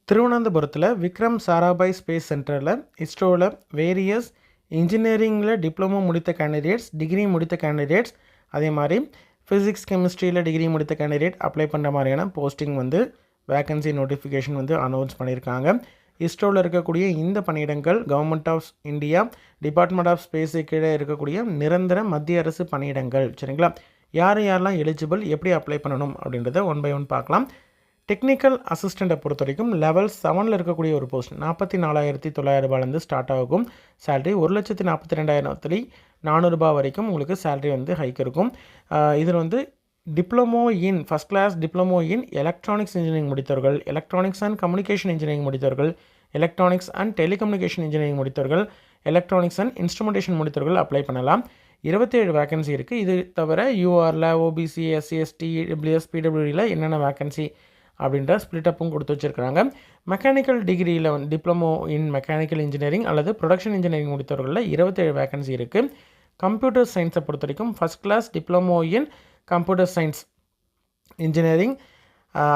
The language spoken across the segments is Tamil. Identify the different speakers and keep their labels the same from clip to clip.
Speaker 1: திருவனந்தபுரத்தில் விக்ரம் சாராபாய் ஸ்பேஸ் சென்டரில் இஸ்ரோவில் வேரியஸ் இன்ஜினியரிங்கில் டிப்ளமோ முடித்த கேண்டிடேட்ஸ், டிகிரி முடித்த கேண்டிடேட்ஸ், அதே மாதிரி ஃபிசிக்ஸ் கெமிஸ்ட்ரியில் டிகிரி முடித்த கேண்டிடேட் அப்ளை பண்ணுற மாதிரியான போஸ்டிங் வந்து வேக்கன்சி நோட்டிஃபிகேஷன் வந்து அனௌன்ஸ் பண்ணியிருக்காங்க. இஸ்ரோவில் இருக்கக்கூடிய இந்த பணியிடங்கள் government of India department of space கீழே இருக்கக்கூடிய நிரந்தர மத்திய அரசு பணியிடங்கள். சரிங்களா? யாரெல்லாம் எலிஜிபிள், எப்படி அப்ளை பண்ணணும் அப்படின்றத ஒன் பை ஒன் பார்க்கலாம். டெக்னிக்கல் அசிஸ்டண்ட்டை பொறுத்த வரைக்கும் லெவல் 7 இருக்கக்கூடிய ஒரு போஸ்ட் 44,900 ரூபாயிலேருந்து ஸ்டார்ட் ஆகும். சேலரி 1,42,400 ரூபாய் வரைக்கும் உங்களுக்கு சேலரி வந்து ஹைக் இருக்கும். இதில் வந்து diploma in first class diploma in electronics engineering முடித்தவர்கள், எலக்ட்ரானிக்ஸ் அண்ட் கம்யூனிகேஷன் இன்ஜினியரிங் முடித்தவர்கள், எலக்ட்ரானிக்ஸ் அண்ட் டெலிகம்யூனிகேஷன் இன்ஜினியரிங் முடித்தவர்கள், எலக்ட்ரானிக்ஸ் அண்ட் இன்ஸ்ட்ருமெண்டேஷன் முடித்தவர்கள் அப்ளை பண்ணலாம். 27 வேக்கன்சி இருக்குது. இது தவிர யூஆரில் ஓபிசி, எஸ்சி, எஸ்டி, டபிள்யூஎஸ், பிடபிள்யூடியில் என்னென்ன வேக்கன்சி அப்படின்ற ஸ்ப்ளிட்டப்பும் கொடுத்து வச்சுருக்காங்க. மெக்கானிக்கல் டிகிரியில் வந்து டிப்ளமோ இன் மெக்கானிக்கல் இன்ஜினியரிங் அல்லது ப்ரொடக்ஷன் இன்ஜினியரிங் முடித்தவர்களில் 27 வேக்கன்சி இருக்குது. கம்ப்யூட்டர் சயின்ஸை பொறுத்த வரைக்கும் first class diploma in computer science engineering,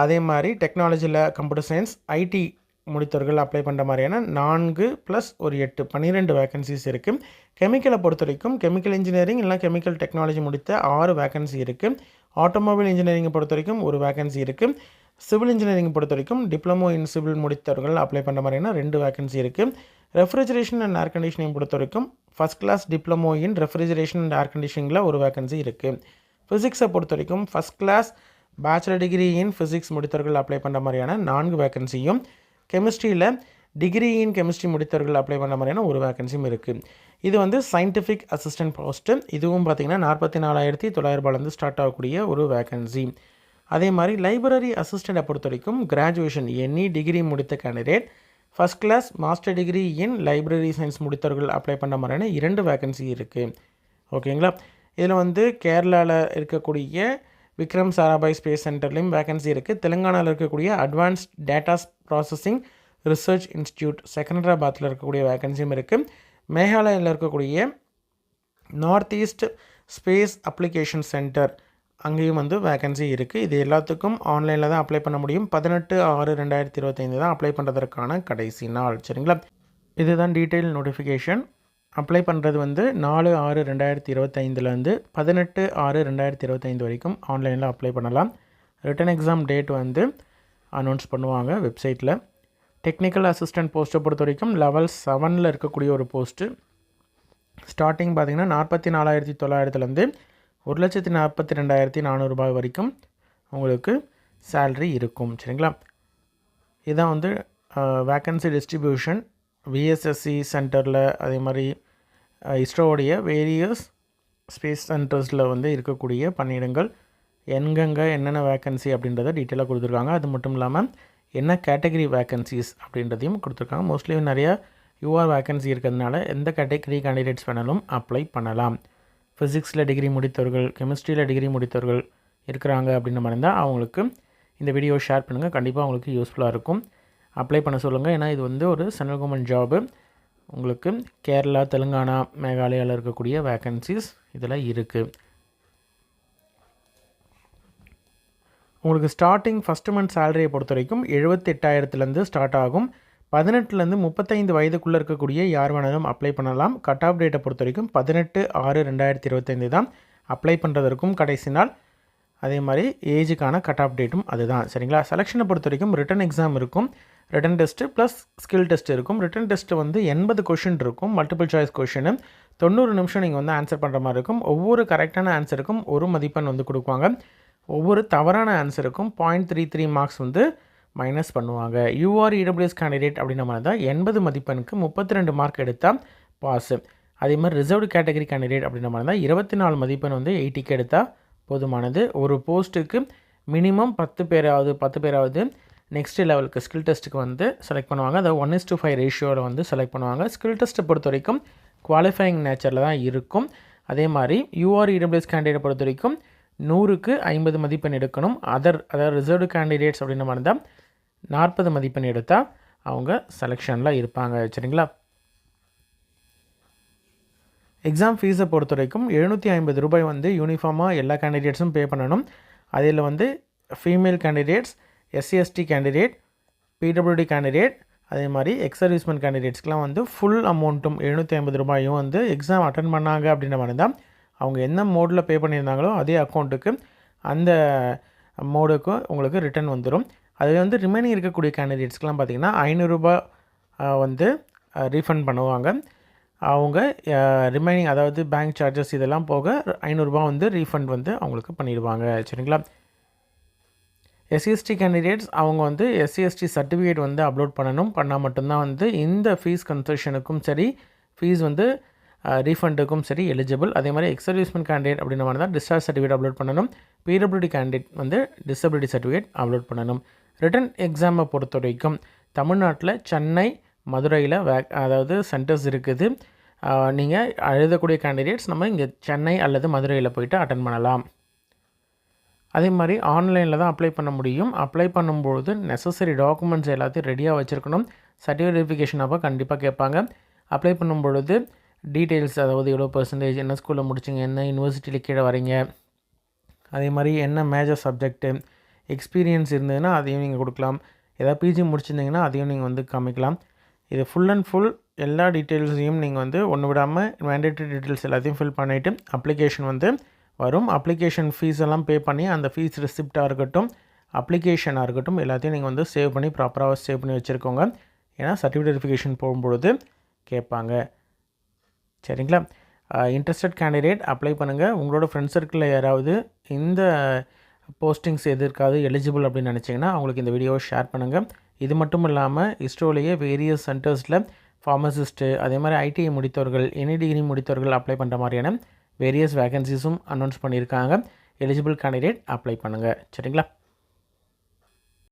Speaker 1: அதே மாதிரி டெக்னாலஜியில் கம்ப்யூட்டர் சயின்ஸ், ஐடி முடித்தவர்கள் அப்ளை பண்ணுற மாதிரியான 4 + 8 12 வேக்கன்சிஸ் இருக்குது. கெமிக்கலை பொறுத்த வரைக்கும் கெமிக்கல் இன்ஜினியரிங் இல்லைனா கெமிக்கல் டெக்னாலஜி முடித்த 6 வேக்கன்சி இருக்குது. ஆட்டோமொபைல் இன்ஜினியரிங்கை பொறுத்த வரைக்கும் ஒரு வேக்கன்சி இருக்குது. சிவில் இன்ஜினியரிங் பொறுத்த வரைக்கும் டிப்ளமோ இன் சிவில் முடித்தவர்கள் அப்ளை பண்ணுற மாதிரியான 2 வேக்கன்சி இருக்குது. ரெஃப்ரிஜரேஷன் அண்ட் ஏர் கண்டிஷனிங் பொறுத்த வரைக்கும் first class diploma in refrigeration and air கண்டிஷனிங்கில் ஒரு வேக்கன்சி இருக்குது. ஃபிசிக்ஸை பொறுத்த வரைக்கும் first class bachelor degree in physics முடித்தவர்கள் அப்ளை பண்ணுற மாதிரியான 4 வேக்கன்சியும், கெமிஸ்ட்ரியில் டிகிரி இன் கெமிஸ்ட்ரி முடித்தவர்கள் அப்ளை பண்ணுற மாதிரியான ஒரு வேக்கன்சியும் இருக்குது. இது வந்து சயின்டிஃபிக் அசிஸ்டன்ட் போஸ்ட்டு. இதுவும் பார்த்திங்கன்னா 44,900 ரூபாயிலேருந்து ஸ்டார்ட் ஆகக்கூடிய ஒரு வேக்கன்சி. அதே மாதிரி லைப்ரரி அசிஸ்டண்ட்டை பொறுத்த வரைக்கும் கிராஜுவேஷன் எனி டிகிரி முடித்த candidate, first class master degree in library science முடித்தவர்கள் அப்ளை பண்ண மாதிரியான 2 வேக்கன்சி இருக்குது. ஓகேங்களா? இதில் வந்து கேரளாவில் இருக்கக்கூடிய விக்ரம் சாராபாய் ஸ்பேஸ் சென்டர்லேயும் வேக்கன்சி இருக்குது. தெலுங்கானாவில் இருக்கக்கூடிய advanced datas processing research institute செகண்டராபாத்தில் இருக்கக்கூடிய வேக்கன்சியும் இருக்குது. மேகாலயாவில் இருக்கக்கூடிய north east space application centre அங்கேயும் வந்து வேக்கன்சி இருக்குது. இது எல்லாத்துக்கும் ஆன்லைனில் தான் அப்ளை பண்ண முடியும். 18/6/2025 தான் அப்ளை பண்ணுறதற்கான கடைசி நாள். சரிங்களா? இதுதான் டீட்டெயில் நோட்டிஃபிகேஷன். அப்ளை பண்ணுறது வந்து 4/6/2025 18/6/2025 வரைக்கும் ஆன்லைனில் அப்ளை பண்ணலாம். ரிட்டன் எக்ஸாம் டேட் வந்து அனௌன்ஸ் பண்ணுவாங்க வெப்சைட்டில். டெக்னிக்கல் அசிஸ்டன்ட் போஸ்ட்டை பொறுத்த வரைக்கும் லெவல் 7 இருக்கக்கூடிய ஒரு போஸ்ட்டு. ஸ்டார்டிங் பார்த்திங்கன்னா 44,900லேருந்து 1,42,400 ரூபாய் வரைக்கும் உங்களுக்கு சேல்ரி இருக்கும். சரிங்களா? இதுதான் வந்து வேக்கன்சி டிஸ்ட்ரிபியூஷன் விஎஸ்எஸ்சி சென்டரில், அதே மாதிரி இஸ்ரோவுடைய வேரியஸ் ஸ்பேஸ் சென்டர்ஸில் வந்து இருக்கக்கூடிய பணியிடங்கள் எங்கெங்கே என்னென்ன வேக்கன்சி அப்படின்றத டீட்டெயிலாக கொடுத்துருக்காங்க. அது மட்டும் இல்லாமல் என்ன கேட்டகரி வேக்கன்சிஸ் அப்படின்றதையும் கொடுத்துருக்காங்க. மோஸ்ட்லி நிறைய யூஆர் வேக்கன்சி இருக்கிறதுனால எந்த கேட்டகரி கேண்டிடேட்ஸ் வேணாலும் அப்ளை பண்ணலாம். ஃபிசிக்ஸில் டிகிரி முடித்தவர்கள், கெமிஸ்ட்ரியில் டிகிரி முடித்தவர்கள் இருக்கிறாங்க அப்படின்ற மாதிரி இருந்தால் அவங்களுக்கு இந்த வீடியோ ஷேர் பண்ணுங்கள். கண்டிப்பாக அவங்களுக்கு யூஸ்ஃபுல்லாக இருக்கும். அப்ளை பண்ண சொல்லுங்கள். ஏன்னா இது வந்து ஒரு சென்ட்ரல் கவர்மெண்ட் ஜாபு. உங்களுக்கு கேரளா, தெலுங்கானா, மேகாலயாவில் இருக்கக்கூடிய வேக்கன்சிஸ் இதில் இருக்குது. உங்களுக்கு ஸ்டார்டிங் ஃபஸ்ட்டு மந்த் சேலரியை பொறுத்த வரைக்கும் 78,000லேருந்து ஸ்டார்ட் ஆகும். 18லேருந்து 35 வயதுக்குள்ளே இருக்கக்கூடிய யார் வேணாலும் அப்ளை பண்ணலாம். கட் ஆஃப் டேட்டை பொறுத்த வரைக்கும் 18/6/2025 தான் அப்ளை பண்ணுறதற்கும் கடைசி நாள். அதே மாதிரி ஏஜுக்கான கட் ஆஃப் டேட்டும் அதுதான். சரிங்களா? செலெக்ஷனை பொறுத்த வரைக்கும் ரிட்டன் எக்ஸாம் இருக்கும். Written test plus skill test இருக்கும். ரிட்டன் டெஸ்ட்டு வந்து 80 கொஷின் இருக்கும். மல்டிபிள் சாய்ஸ் கொஷினு 90 நிமிஷம் நீங்கள் வந்து ஆன்சர் பண்ணுற மாதிரி இருக்கும். ஒவ்வொரு கரெக்டான ஆன்சருக்கும் 1 மதிப்பெண் வந்து கொடுப்பாங்க. ஒவ்வொரு தவறான ஆன்சருக்கும் 0.33 மார்க்ஸ் வந்து மைனஸ் பண்ணுவாங்க. யூஆர் இடபிள்யூஎஸ் கேண்டிடேட் அப்படின்ற மாதிரி தான் 80 மதிப்பெண்ணுக்கு 32 மார்க் எடுத்தால் பாஸு. அதே மாதிரி ரிசர்வ்டு கேட்டகரி கேண்டிடேட் அப்படின்ற மாதிரி தான் 24 மதிப்பெண் வந்து 80க்கு எடுத்தால் போதுமானது. ஒரு போஸ்ட்டுக்கு மினிமம் 10 பேராவது நெக்ஸ்ட் லெவலுக்கு ஸ்கில் டெஸ்ட்டுக்கு வந்து செலக்ட் பண்ணுவாங்க. அதை 1:5 ரேஷியோவில் வந்து செலக்ட் பண்ணுவாங்க. ஸ்கில் டெஸ்ட்டை பொறுத்த வரைக்கும் குவாலிஃபைங் நேச்சரில் தான் இருக்கும். அதே மாதிரி யூஆர் இடபிள்யூஎஸ் கேண்டிடேட்டை பொறுத்த வரைக்கும் 100க்கு 50 மதிப்பெண் எடுக்கணும். அதாவது ரிசர்வ்டு கேண்டிடேட்ஸ் அப்படின்ற மாதிரி தான் 40 மதிப்பெண் எடுத்தால் அவங்க செலெக்ஷனில் இருப்பாங்க. சரிங்களா? எக்ஸாம் ஃபீஸை பொறுத்த வரைக்கும் 750 ரூபாய் வந்து யூனிஃபார்மாக எல்லா கேண்டிடேட்ஸும் பே பண்ணணும். அதில் வந்து female candidates, SC ST candidate, PWD candidate அதே மாதிரி எக்ஸ் சர்வீஸ்மேன் கேண்டிடேட்ஸ்க்குலாம் வந்து ஃபுல் அமௌண்ட்டும் 750 ரூபாயும் வந்து எக்ஸாம் அட்டன் பண்ணாங்க அப்படின்ற மாதிரி தான் அவங்க என்ன மோடில் பே பண்ணியிருந்தாங்களோ அதே அக்கௌண்ட்டுக்கு அந்த மோடுக்கு உங்களுக்கு ரிட்டர்ன் வந்துடும். அதுவே வந்து ரிமைனிங் இருக்கக்கூடிய கேண்டிடேட்ஸ்க்கெலாம் பார்த்திங்கன்னா 500 ரூபாய் வந்து ரீஃபண்ட் பண்ணுவாங்க. அவங்க ரிமைனிங் அதாவது பேங்க் சார்ஜஸ் இதெல்லாம் போக 500 ரூபாய் வந்து ரீஃபண்ட் வந்து அவங்களுக்கு பண்ணிடுவாங்க. சரிங்களா? எஸ்சிஎஸ்டி கேண்டிடேட்ஸ் அவங்க வந்து எஸ்சிஎஸ்டி சர்டிஃபிகேட் வந்து அப்லோட் பண்ணால் மட்டும்தான் வந்து இந்த ஃபீஸ் கன்செஷனுக்கும் சரி ஃபீஸ் வந்து ரீஃபண்டுக்கும் சரி எலிஜிபிள். அதே மாதிரி எக்ஸ் சர்வீஸ்மேன் கேண்டிடேட் அப்படின்ற மாதிரி தான் டிஸ்சார்ஜ் சர்டிஃபிகேட் அப்லோட் பண்ணணும். பிடபிள்யூடி கேண்டிடேட் வந்து டிசபிலிட்டி சர்டிஃபிகேட் அப்லோட் பண்ணணும். ரிட்டன் எக்ஸாமை பொறுத்த வரைக்கும் தமிழ்நாட்டில் சென்னை, மதுரையில் அதாவது சென்டர்ஸ் இருக்குது. நீங்கள் எழுதக்கூடிய கேண்டிடேட்ஸ் நம்ம இங்கே சென்னை அல்லது மதுரையில் போய்ட்டு அட்டன் பண்ணலாம். அதே மாதிரி ஆன்லைனில் தான் அப்ளை பண்ண முடியும். அப்ளை பண்ணும்பொழுது நெசசரி டாக்குமெண்ட்ஸ் எல்லாத்தையும் ரெடியாக வச்சுருக்கணும். சர்டிஃபிகேட் வெரிஃபிகேஷன் அப்போ கண்டிப்பாக கேட்பாங்க. அப்ளை பண்ணும்பொழுது டீட்டெயில்ஸ் அதாவது எவ்வளோ பர்சன்டேஜ், என்ன ஸ்கூலில் முடிச்சிங்க, என்ன யூனிவர்சிட்டியில் கீழே வரீங்க, அதே மாதிரி என்ன மேஜர் சப்ஜெக்ட்டு, எக்ஸ்பீரியன்ஸ் இருந்ததுன்னா அதையும் நீங்கள் கொடுக்கலாம். ஏதாவது பிஜி முடிச்சிருந்தீங்கன்னா அதையும் நீங்கள் வந்து காமிக்கலாம். இது ஃபுல் அண்ட் ஃபுல் எல்லா டீட்டெயில்ஸையும் நீங்கள் வந்து ஒன்று விடாமல் மேண்டேட்டரி டீட்டெயில்ஸ் எல்லாத்தையும் ஃபில் பண்ணிவிட்டு அப்ளிகேஷன் வந்து வரும். அப்ளிகேஷன் ஃபீஸ் எல்லாம் பே பண்ணி அந்த ஃபீஸ் ரெசிப்டாக இருக்கட்டும், அப்ளிகேஷனாக இருக்கட்டும் எல்லாத்தையும் நீங்கள் வந்து சேவ் பண்ணி ப்ராப்பராக சேவ் பண்ணி வச்சுருக்கோங்க. ஏன்னா சர்டிஃபிகேட் வெரிஃபிகேஷன் போகும்பொழுது கேட்பாங்க. சரிங்களா? இன்ட்ரெஸ்டட் கேண்டிடேட் அப்ளை பண்ணுங்கள். உங்களோட ஃப்ரெண்ட்ஸ் சர்க்கிளில் யாராவது இந்த போஸ்டிங்ஸ் எதிர்க்காது எலிஜிபிள் அப்படின்னு நினச்சிங்கன்னா அவங்களுக்கு இந்த வீடியோவை ஷேர் பண்ணுங்கள். இது மட்டும் இல்லாமல் இஸ்ரோலேயே வேரியஸ் சென்டர்ஸில் ஃபார்மசிஸ்ட்டு அதே மாதிரி ஐடிஐ முடித்தவர்கள், எனி டிகிரி முடித்தவர்கள் அப்ளை பண்ணுற மாதிரியான வேரியஸ் வேகன்சிஸும் அனௌன்ஸ் பண்ணியிருக்காங்க. எலிஜிபிள் கேண்டிடேட் அப்ளை பண்ணுங்கள். சரிங்களா?